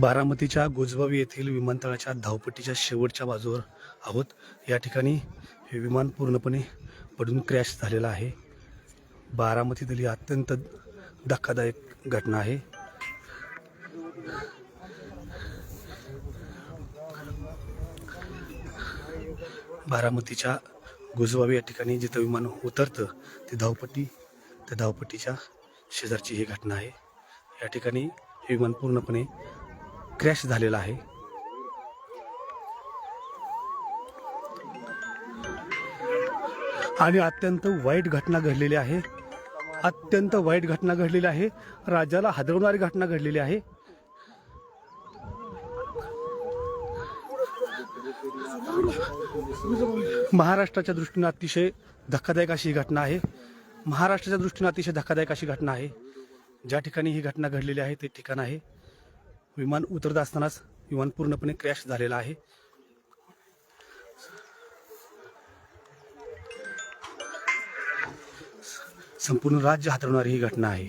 बारामतीच्या गुजबावी येथील विमानतळाच्या धावपट्टीच्या शेवटच्या बाजूवर आहोत। या ठिकाणी हे विमान पूर्णपणे पडून क्रॅश झालेलं आहे। बारामतीतील ही अत्यंत धक्कादायक घटना आहे। बारामतीच्या गुजबावी या ठिकाणी जिथं विमान उतरतं ती धावपट्टी, त्या धावपट्टीच्या शेजारची ही घटना आहे। या ठिकाणी हे विमान पूर्णपणे क्रॅश झालेला आहे। आणि अत्यंत वाईट घटना घडलेली आहे। अत्यंत वाईट घटना घडलेली आहे। राज्याला हादरवणारी घटना घडलेली आहे। महाराष्ट्राच्या दृष्टीने अतिशय धक्कादायक अशी घटना आहे। महाराष्ट्राच्या दृष्टीने अतिशय धक्कादायक अशी घटना आहे। ज्या ठिकाणी ही घटना घडलेली आहे ते ठिकाण आहे, विमान उतरत असतानाच विमान पूर्णपणे क्रॅश झालेला आहे। संपूर्ण राज्य हादरवणारी ही घटना आहे।